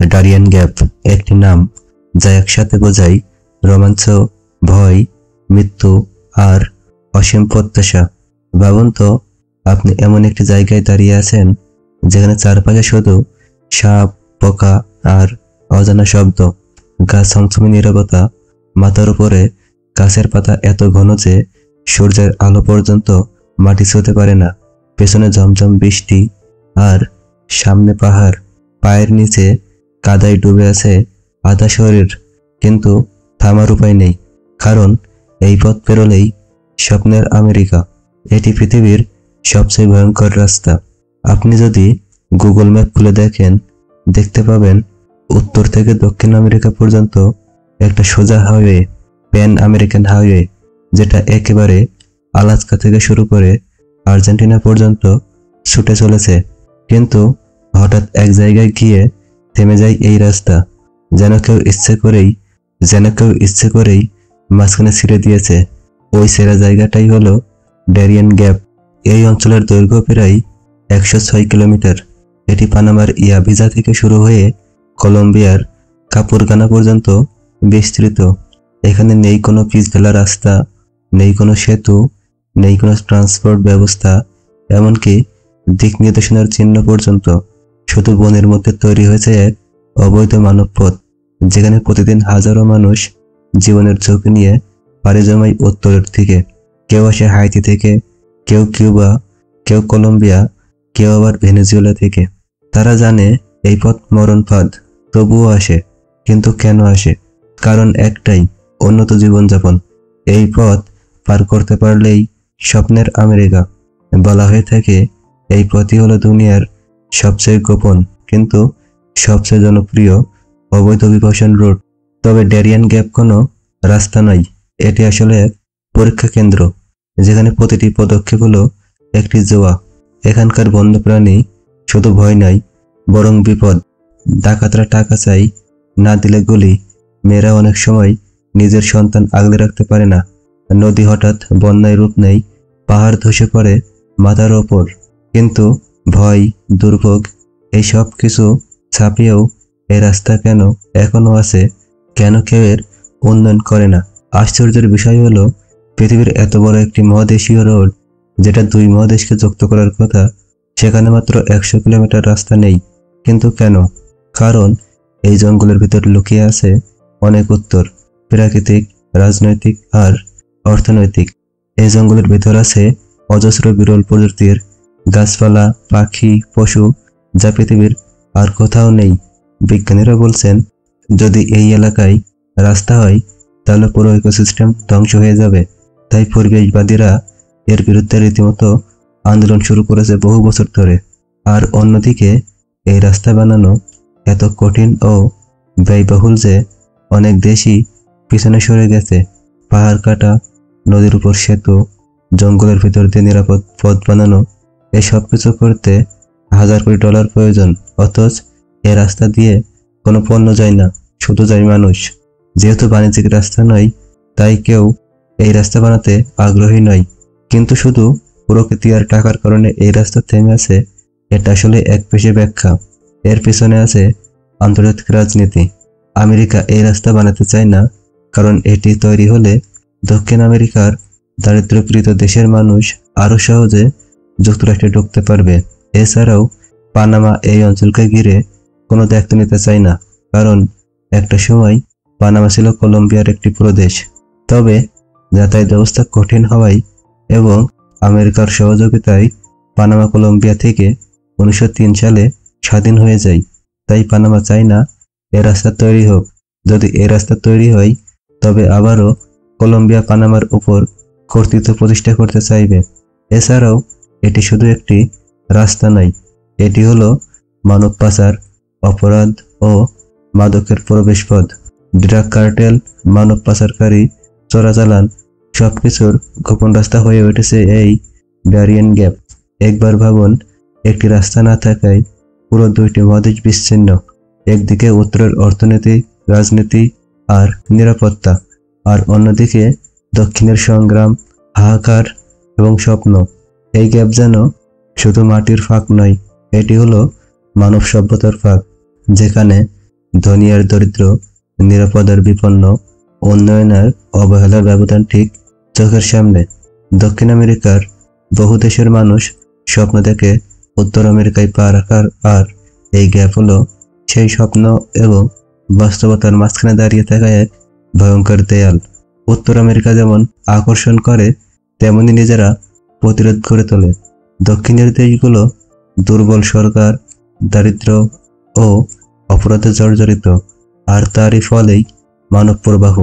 Darien gap একটি নাম যা একসাথে বোঝায় রোমাঞ্চ, ভয়, মৃত্যু আর অসীম প্রত্যাশা। ভাবুন তো, আপনি এমন একটি জায়গায় দাঁড়িয়ে আছেন যেখানে চারপাশে শুধু সাপ, পোকা আর অজানা শব্দ। গাছ ছমছমে নীরবতা, মাথার উপরে গাছের পাতা এত ঘন যে সূর্যের আলো পর্যন্ত মাটি ছুঁতে পারে না। পেছনে ঝমঝম বৃষ্টি আর সামনে পাহাড়। পায়ের নিচে কাদায় ডুবে আছে আধা শরীর, কিন্তু থামার উপায় নেই, কারণ এই পথ পেরোলেই স্বপ্নের আমেরিকা। এটি পৃথিবীর সবচেয়ে ভয়ঙ্কর রাস্তা। আপনি যদি গুগল ম্যাপ খুলে দেখেন, দেখতে পাবেন উত্তর থেকে দক্ষিণ আমেরিকা পর্যন্ত একটা সোজা হাইওয়ে, প্যান আমেরিকান হাইওয়ে, যেটা একেবারে আলাস্কা থেকে শুরু করে আর্জেন্টিনা পর্যন্ত ছুটে চলেছে। কিন্তু হঠাৎ এক জায়গায় গিয়ে থেমে যায় এই রাস্তা, যেন কেউ ইচ্ছে করেই মাঝখানে ছিঁড়ে দিয়েছে। ওই সেরা জায়গাটাই হলো ডারিয়ান গ্যাপ। এই অঞ্চলের দৈর্ঘ্য প্রায় 106 কিলোমিটার। এটি পানামার ইয়াভিজা থেকে শুরু হয়ে কলম্বিয়ার কাপুরগানা পর্যন্ত বিস্তৃত। এখানে নেই কোনো পিচঢালা রাস্তা, নেই কোনো সেতু, নেই কোনো ট্রান্সপোর্ট ব্যবস্থা, এমনকি দিক নির্দেশনার চিহ্ন পর্যন্ত। শুধু বনের মধ্যে তৈরি হয়েছে এক অবৈধ মানবপথ, যেখানে প্রতিদিন হাজারো মানুষ জীবনের ঝুঁকি নিয়ে পাড়ি জমায় উত্তরের দিকে। কেউ আসে হাইতি থেকে, কেউ কিউবা, কেউ কলম্বিয়া, কেউ আবার ভেনেজুয়েলা থেকে। তারা জানে এই পথ মরণ ফাঁদ, তবুও আসে। কিন্তু কেন আসে? কারণ একটাই, উন্নত জীবনযাপন। এই পথ পার করতে পারলেই স্বপ্নের আমেরিকা। বলা হয়ে থাকে এই পথই হলো দুনিয়ার সবচেয়ে গোপন কিন্তু সবচেয়ে জনপ্রিয় অবৈধ অভিবাসন রুট। তবে ডারিয়ান গ্যাপ কোনো রাস্তা নয়, এটি আসলে এক পরীক্ষা কেন্দ্র, যেখানে প্রতিটি পদক্ষেপ হলো একটি জোয়া। এখানকার বন্যপ্রাণী শুধু ভয় নয়, বরং বিপদ। ডাকাতরা টাকা চাই, না দিলে গুলি। মেয়েরা অনেক সময় নিজের সন্তান আগলে রাখতে পারে না। নদী হঠাৎ বন্যায় রূপ নেয়, পাহাড় ধসে পড়ে মাথার ওপর। কিন্তু ভয়, দুর্ভোগ, এই সব কিছু ছাপিয়েও এই রাস্তা কেন এখনো আছে? কেন কেউ এর উন্নয়ন করে না? আশ্চর্যের বিষয় হলো, পৃথিবীর এত বড় একটি মহাদেশীয় রোড, যেটা দুই মহাদেশকে যুক্ত করার কথা, সেখানে মাত্র 100 কিলোমিটার রাস্তা নেই। কিন্তু কেন? কারণ এই জঙ্গলের ভিতর লুকিয়ে আছে অনেক উত্তর, প্রাকৃতিক, রাজনৈতিক আর অর্থনৈতিক। এই জঙ্গলের ভিতর আছে অজস্র বিরল প্রজাতির গাছপালা, পাখি, পশু, যা পৃথিবীর আর কোথাও নেই। বিজ্ঞানীরা বলছেন, যদি এই এলাকায় রাস্তা হয় তাহলে পুরো ইকোসিস্টেম ধ্বংস হয়ে যাবে। তাই পরিবেশবাদীরা এর বিরুদ্ধে রীতিমতো আন্দোলন শুরু করেছে বহু বছর ধরে। আর অন্যদিকে এই রাস্তা বানানো এত কঠিন ও ব্যয়বহুল যে অনেক দেশই পিছনে সরে গেছে। পাহাড় কাটা, নদীর উপর সেতু, জঙ্গলের ভিতর দিয়ে নিরাপদ পথ বানানো, এসব কিছু করতে হাজার কোটি ডলার প্রয়োজন। অথচ এ রাস্তা দিয়ে কোনো পণ্য যায় না, শুধু যায় মানুষ। যেহেতু বাণিজ্যিক রাস্তা নয়, তাই কেউ এই রাস্তা বানাতে আগ্রহী নয়। কিন্তু শুধু প্রকৃতি আর টাকার কারণে এই রাস্তা থেমে আছে, এটা আসলে এক পেশে ব্যাখ্যা। এর পিছনে আছে আন্তর্জাতিক রাজনীতি। আমেরিকা এই রাস্তা বানাতে চায় না, কারণ এটি তৈরি হলে দক্ষিণ আমেরিকার দারিদ্র্যপীড়িত দেশের মানুষ আরো সহজে যুক্তরাষ্ট্রে ঢুকতে পারবে। এছাড়াও পানামা এই অঞ্চলকে ঘিরে কোনো দায়িত্ব নিতে চায় না, কারণ একটা সময় পানামা ছিল কলম্বিয়ার একটি প্রদেশ। তবে যাতায়াত ব্যবস্থা কঠিন হওয়ায় এবং আমেরিকার সহযোগিতায় পানামা কলম্বিয়া থেকে 1903 সালে স্বাধীন হয়ে যায়। তাই পানামা চায় না এ রাস্তা তৈরি হোক। যদি এ রাস্তা তৈরি হয়, তবে আবারও কলম্বিয়া পানামার উপর কর্তৃত্ব প্রতিষ্ঠা করতে চাইবে। এছাড়াও এটি শুধু একটি রাস্তা নয়, এটি হলো মানব পাচার, অপরাধ ও মাদকের প্রবেশপথ। ড্রাগ কার্টেল, মানব পাচারকারী, চোরাচালান, সবকিছুর গোপন রাস্তা হয়ে উঠেছে এই ডারিয়ান গ্যাপ। একবার ভাবুন, একটি রাস্তা না থাকায় পুরো দুইটি মহাদেশ বিচ্ছিন্ন। একদিকে উত্তরের অর্থনীতি, রাজনীতি আর নিরাপত্তা, আর অন্যদিকে দক্ষিণের সংগ্রাম, হাহাকার এবং স্বপ্ন। এই গ্যাপ যেন শুধু মাটির ফাঁক নয়, এটি হলো মানব সভ্যতার ফাঁক, যেখানে ধনী আর দরিদ্র, নিরাপদ আর বিপন্ন, উন্নয়নের অবহেলার ব্যবধান ঠিক চোখের সামনে। দক্ষিণ আমেরিকার বহু দেশের মানুষ স্বপ্ন দেখে উত্তর আমেরিকায় পা রাখার, আর এই গ্যাপ হলো সেই স্বপ্ন এবং বাস্তবতার মাঝখানে দাঁড়িয়ে থাকা এক ভয়ঙ্কর দেয়াল। উত্তর আমেরিকা যেমন আকর্ষণ করে, তেমনি নিজেরা প্রতিরোধ করে তোলে। দক্ষিণের দেশগুলো দুর্বল সরকার, দারিদ্র্য ও অপরাধে জর্জরিত, আর তারই ফলেই মানব প্রবাহ।